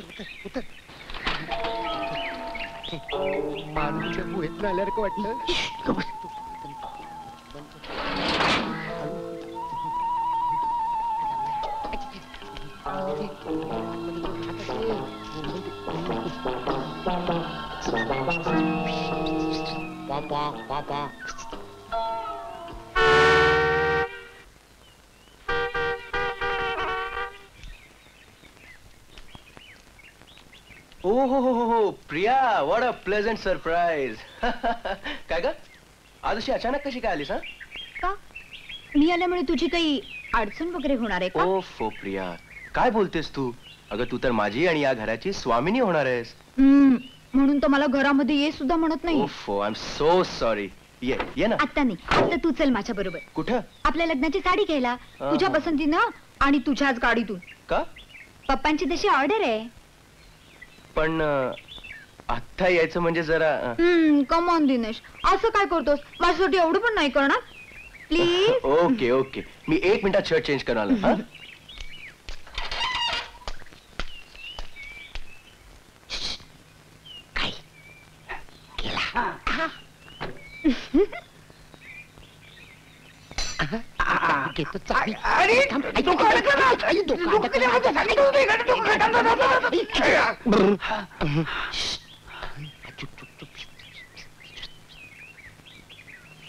उतर. मानूच्या गुहेत आल्यासारखं वाटलं. पापा हो Priya, what a pleasant surprise. काय ग, आज अशी अचानक कशी काय आलीस? का मी आल्यामुळे तुझी काही अडचण वगैरे होणार आहे का? ओफो प्रिया, काय बोलतेस तू? अगं तू तर माझी आणि या घराची स्वामिनी होणार आहेस. म्हणून तर मला घरामध्ये ये सुद्धा म्हणत नाही. ओफो, आय एम सो सॉरी. ये ना. आता नाही, आता तू चल माझ्या बरोबर. कुठं? आपल्या लग्नाची साडी घ्यायला, तुझ्या पसंतीनं आणि तुझ्याच गाडीतून. का? पप्पांची तशी ऑर्डर आहे. पण आता यायचं म्हणजे जरा. कम ऑन दिनेश, असं काय करतोस? माझ्यासाठी एवढं पण नाही करणार प्लीज. ओके ओके, मी 1 मिनिटात शर्ट चेंज करून आलो.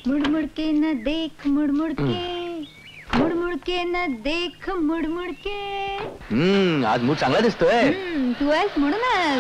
मुड़मुड़ के न देख, मुड़मुड़ के, मुड़मुड़ के न देख, मुड़मुड़ के. आज मूड चांगला दिसतोय. तू आहेस म्हणूनच.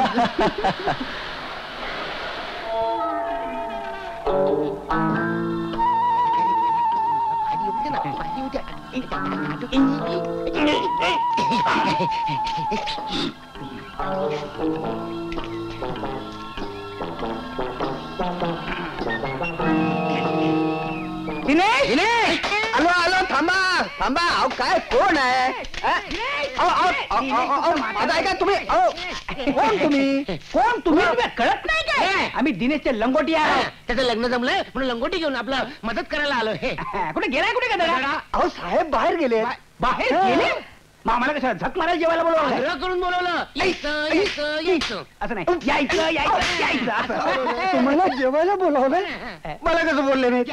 आलो आलो, थांबा थांबा. अहो काय, कोण आहे? माझा ऐका तुम्ही. कोण तुम्ही? कोण तुम्ही? कळत नाही काय? आम्ही दिनेशचे लंगोटी आहे. त्याचं लग्न जमलंय म्हणून लंगोटी घेऊन आपलं मदत करायला आलो. कुठे गेलाय? कुठे गेला? अहो साहेब बाहेर गेले. बाहेर गेले? मग आम्हाला कसं झक मारायला जेवायला बोलवलं? आग्रह करून बोलवलं. यायचं यायचं यायचं असं नाही, यायचं यायचं यायचं असं. तुम्हाला जेवायला बोलावलं? मला कसं बोलले नाही?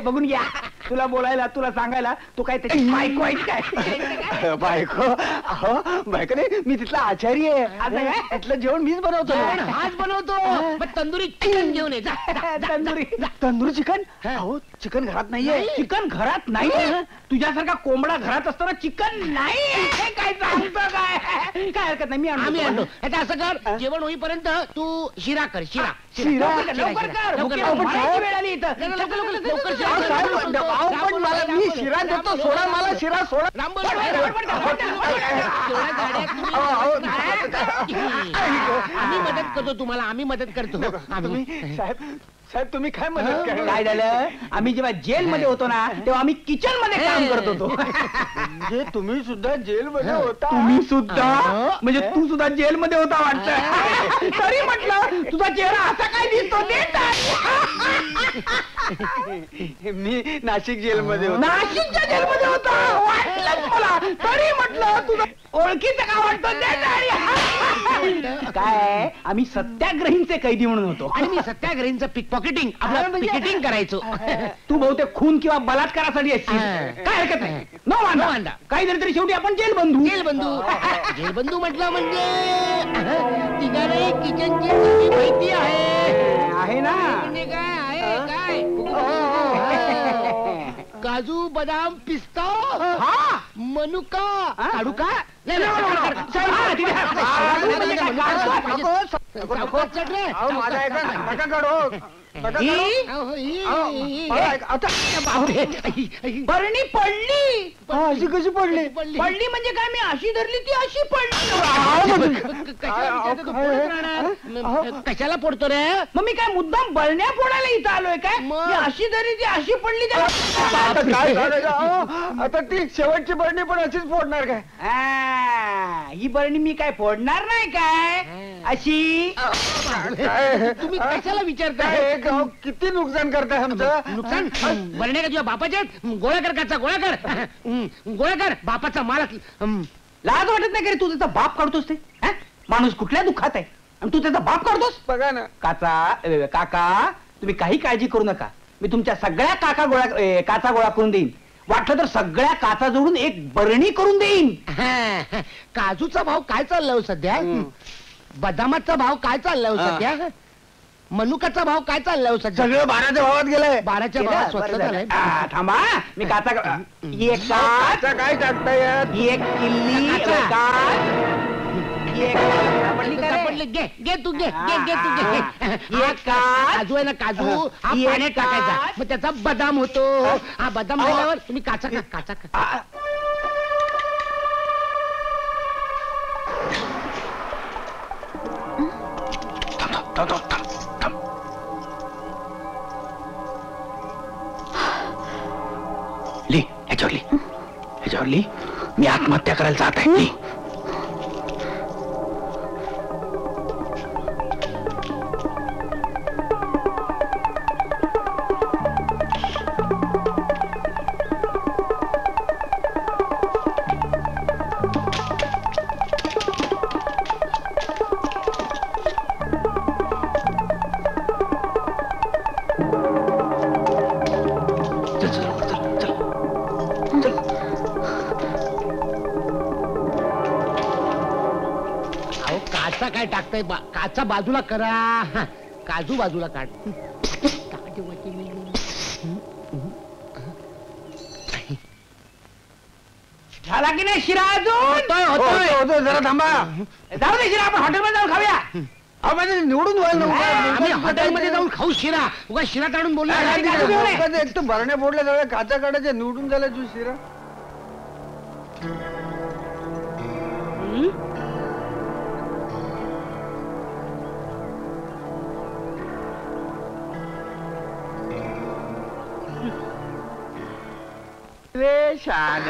बघून घ्या, तुला बोलायला, तुला सांगायला तू काय त्याची बायको आहे काय? बायको? अहो बायको नाही, मी तिथला आचारी आहे. तिथलं जेवण मीच बनवतो. हाच बनवतो. मग तंदुरी चिकन घेऊन ये. तंदुरी चिकन? अहो चिकन घरात नाहीये. चिकन घरात नाही? तुझ्यासारखा कोंबडा घरात असताना चिकन नाही? काय सांगतो? काय हरकत नाही, मी आम्ही आणतो. आता असं कर, जेवण होईपर्यंत तू शिरा कर. शिरा शिरा लवकर कर. वेळ आली इथं. मी शिरा देतो. सोडा मला, शिरा सोडा. आम्ही मदत करतो तुम्हाला, आम्ही मदत करतो. साहेब तुम्ही काय मदत करा? काय झालं, आम्ही जेव्हा जेल मध्ये होतो ना तेव्हा आम्ही किचन मध्ये काम करत होतो. म्हणजे तुम्ही सुद्धा जेल मध्ये होता? तुम्ही सुद्धा म्हणजे तू सुद्धा जेल मध्ये होता वाटतं. तरी म्हटलं तुझा चेहरा असा काय दिसतो ते. मी नाशिक जेल मध्ये होतो. नाशिकच्या जेल मध्ये होता वाटलं मला. तरी म्हटलं तुझं ओळखीचं का वाटतं ते. काय, आम्ही सत्याग्रहींचे कैदी म्हणून होतो. आणि मी सत्याग्रहींचं पिक पॉकेटिंग, आपलं पिकेटिंग करायचो. तू बहुतेक खून किंवा बलात्कारासाठी असशील. काय हरकत नाही, नो वांदा. काही तरी शेवटी आपण जेल बंधू. जेल बंधू. जेल बंधू म्हटलं म्हणजे तिघांनाही किचनची माहिती आहे ना? म्हणजे काय आहे? काय काजू बदाम पिस्ता मनुका काढू का? बरणी पडली. अशी कशी पडली? पडली म्हणजे काय, मी अशी धरली ती अशी पडली. कशाला पडतो रे? मग मी काय मुद्दाम बरण्या फोडायला इथं आलोय काय? मी अशी धरली ती अशी पडली. आता ती शेवटची बरणी पण अशीच फोडणार काय? ही बरणी मी काय फोडणार नाही काय अशी? तुम्ही कशाला विचारताय? किती नुकसान करताय आमचं? नुकसान बरण्या का तुझ्या बापाच्या? गोळा कर काचा, गोळा कर, गोळा कर. बापाचा मालक लाज वाटत नाही का रे तू त्याचा बाप काढतोस ते? माणूस कुठल्या दुःखात आहे आणि तू त्याचा बाप करतोस. बघा ना. काका तुम्ही काही काळजी करू नका. मी तुमच्या सगळ्या काचा गोळा करून देईन. वाटलं तर सगळ्या काचा जोडून एक बरणी करून देईन. काजूचा भाव काय चाललाय हो सध्या? बदामाचा भाव काय चाललाय हो सध्या? मनुकाचा भाव काय चाललाय हो सध्या? सगळं 12च्या भावात गेलंय. 12च्या भावात स्वस्त झालंय. थांबा मी काचा एक काचा काय टाकताय यात? एक किल्ली पडले. घे तू घे काजू आहे ना, काजू हा पाण्यात टाकायचा, मग त्याचा बदाम होतो. हा बदाम झाल्यावर तुम्ही काचा ह्याच्यावर ली मी आत्महत्या करायला जात आहे. काय टाकताय? काचा बाजूला करा. काजू बाजूला काढ. झाला की नाही शिरा अजून? होतोय जरा थांबा. जाऊ दे शिरा, आपण हॉटेलमध्ये जाऊन खाऊया. निवडून आम्ही हॉटेलमध्ये जाऊन खाऊ शिरा. उगा शिरा काढून बोलला. एक तर भरण्या फोडल्या सगळ्या काचा काढायच्या, निवडून झाला तू शिरा. रे शान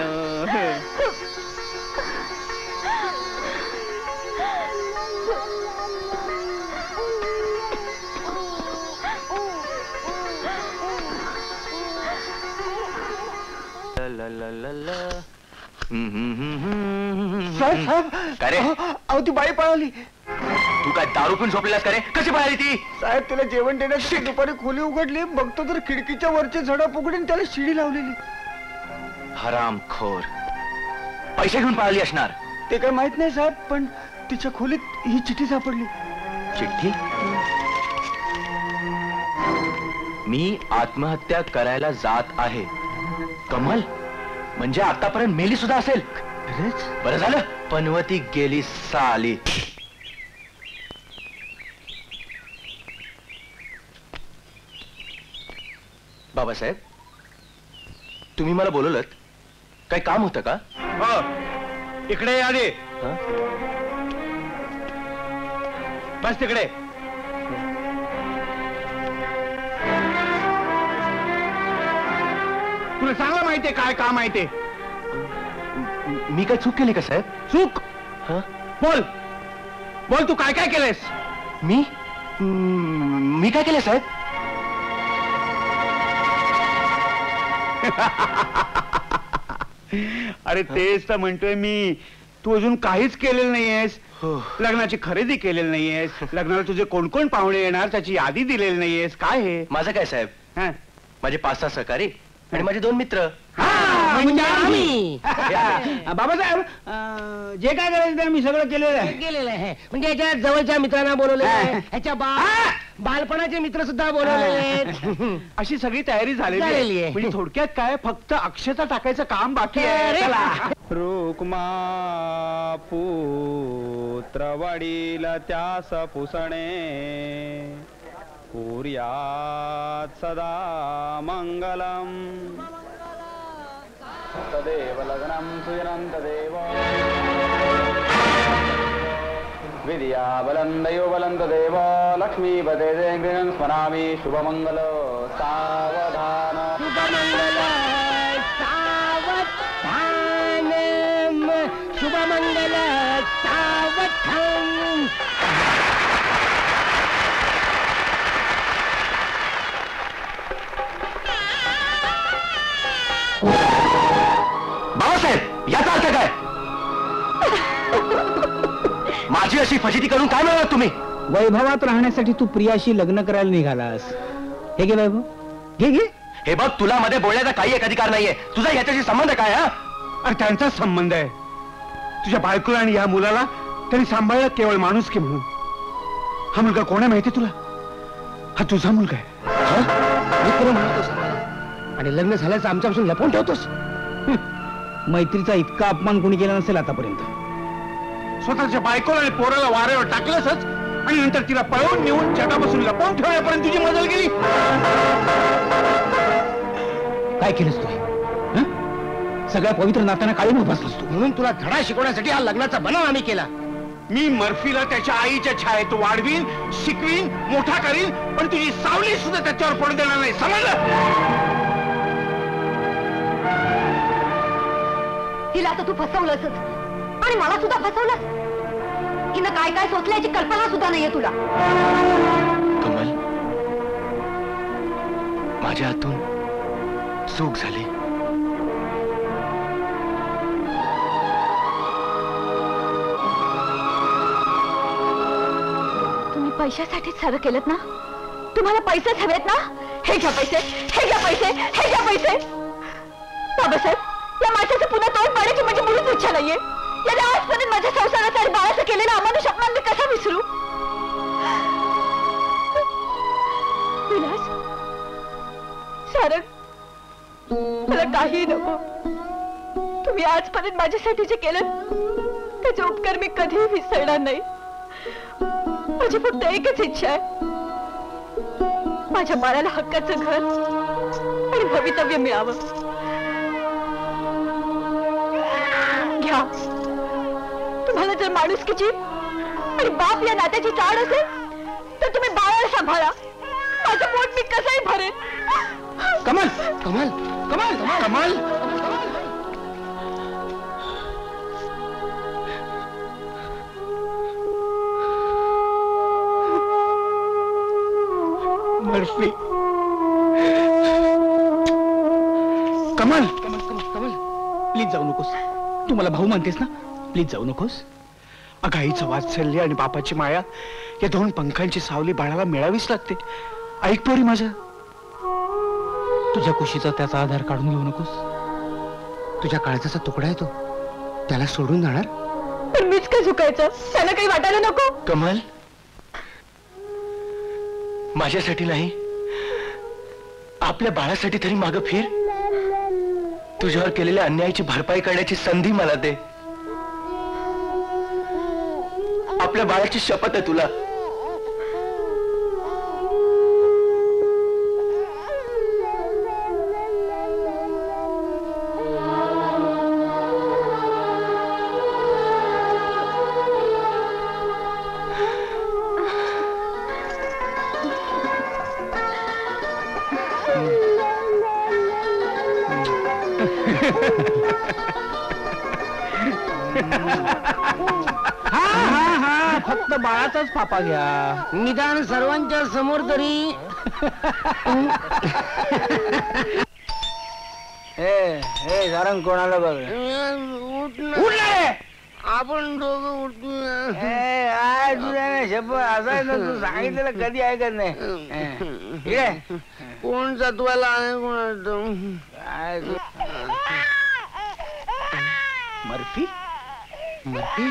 काय रे? अहो ती बाई पळाली. तू काय दारू पिऊन झोपलेलास का रे? कशी पळाली ती? साहेब तिला जेवण देण्याची दुपारी खोली उघडली, बघतो तर खिडकीच्या वरचे झडप उघडून त्याला शिडी लावलेली. हरामखोर. पैसे घेऊन पळाली असणार. ते काय माहित नाही साहेब, पण तिच्या खोलीत ही चिठ्ठी सापडली. चिठ्ठी? मी आत्महत्या करायला जात आहे. कमल, म्हणजे आतापर्यंत मेली सुद्धा असेल. बरं झालं पनवती गेली साली. बाबासाहेब, तुम्ही मला बोलवलं, काही काम होतं का? इकडे आले. बस तिकडे. तुला चांगलं माहितीये काय काम आहे ते. मी काय चूक केली का साहेब? चूक? बोल बोल, तू काय काय केलंयस? मी काय केलं साहेब? अरे तेच तर म्हणतोय मी. तू अजून काहीच केलेलं नाहीयेस. लग्नाची खरेदी केलेली नाहीयेस. लग्नाला तुझे कोण कोण पाहुणे येणार त्याची यादी दिलेली नाहीयेस. काय हे? माझं काय साहेब? माझे 5-6 सहकारी आणि माझे 2 मित्र. बाबासाहेब, जे काय करायचं ते आम्ही सगळं केलेलं आहे. म्हणजे याच्या जवळच्या मित्रांना बोलवले आहे, ह्याच्या बालपणाचे मित्र सुद्धा बोलवलेले आहेत. अशी सगळी तयारी झालेली आहे. म्हणजे थोडक्यात काय, फक्त अक्षता टाकायचं काम बाकी आहे. चला. रुक्मा पुत्र वडील त्यास पुसणे, कुर्यात् सदा मंगलम. तदेव लग्नं सुजनं तदेव विद्या बलं दैव बलं तदेव लक्ष्मीपते गृहं स्मरामि. शुभमंगल सावधान. शुभमंगल सावधान. शुभमंगल सावधान. बाबासाहेब, याचा अर्थ काय? माझी अशी फजिती करून काय मिळवलं तुम्ही? वैभवात राहण्यासाठी तू प्रियाशी लग्न करायला निघालास. हे घे वैभव, घे घे. हे बघ, तुला मध्ये बोलण्याचा काही एक अधिकार नाहीये. तुझा ह्याच्याशी संबंध काय? हा, अरे त्यांचाच संबंध आहे. तुझ्या बायकोला आणि या मुलाला त्यांनी सांभाळलं केवळ माणुसकी म्हणून. हा मुलगा कोण आहे माहिती तुला? हा तुझा मुलगा आहे. खरं म्हणतोस आणि लग्न झाल्याचं आमच्यापासून लपवून ठेवतोस. मैत्रीचा इतका अपमान कोणी केला नसेल आतापर्यंत. स्वतःच्या बायकोला आणि पोराला वाऱ्यावर टाकलंसच आणि नंतर तिला पळवून नेऊन जगापासून लपवून ठेवण्यापर्यंत तुझी मदत केली. काय केलंस तू? हं? सगळ्या पवित्र नात्यांना काळी बसलास तू. म्हणून तुला धडा शिकवण्यासाठी हा लग्नाचा बनाव आम्ही केला. मी मर्फीला त्याच्या आईच्या छायेत वाढवीन, शिकवीन, मोठा करीन, पण तुझी सावली सुद्धा त्याच्यावर पडू देणार नाही. समजलं? तिला आता तू फसवलंच आणि मला सुद्धा फसवलंस. हिनं काय काय सोचल्याची कल्पना सुद्धा नाहीये तुला. कमल, माझ्या हातून चूक झाली. तुम्ही पैशासाठीच सर्व केलं ना? तुम्हाला पैसेच हवेत ना? हे घ्या पैसे, हे घ्या पैसे, हे घ्या पैसे. बाबासाहेब, या माणसाचं पुन्हा तोंड पाडायची माझी मुळीच इच्छा नाहीये. याने आजपर्यंत माझ्या संसाराचा आणि बाळाचं केलेला अमानुष अपमान मी कसा विसरू? विलास, सारंग, मला काही नको. तुम्ही आजपर्यंत माझ्यासाठी जे केलं त्याचे उपकार मी कधीही विसरणार नाही. माझी फक्त एकच इच्छा आहे, माझ्या बाळाला हक्काचं घर आणि भवितव्य मिळावं. घ्या. तुम्हाला जर माणुसकीची आणि बाप या नात्याची चाड असेल तर तुम्ही बाळाला सांभाळा. माझं पोट मी कसंही भरेन. कमल, कमल, कमल, कमल. मर्फी. कमल, कमल, कमल, कमल. प्लीज जाऊ नकोस. तू मला भाऊ मानतेस ना? प्लीज जाऊ नकोस. अगं, आईचं वात्सल्य आणि बापाची माया या दोन पंखांची सावली बाळाला मिळावीच लागते. ऐक पोरी माझं. तुझ्या कुशीचा त्याचा आधार काढून घेऊ नकोस. तुझ्या काळजाचा तुकडा आहे तो, त्याला सोडून जाणार? पण मीच काय झुकायचं? त्यांना काही वाटायला नको. कमल, माझ्यासाठी नाही, आपल्या बाळासाठी तरी मागं फिर. तुझ्यावर केलेल्या अन्यायाची भरपाई करण्याची संधी मला दे. आपल्या बाळाची शपथ आहे तुला. फक्त बाळाचाच पापा घ्या. निदान सर्वांच्या समोर तरी. सारंग कोणाला बघ. आपण दोघं उठून असायचं तू सांगितलेलं कधी ऐकत नाही. कोण सत्वाला आहे कोणाचं? Murphy, Murphy.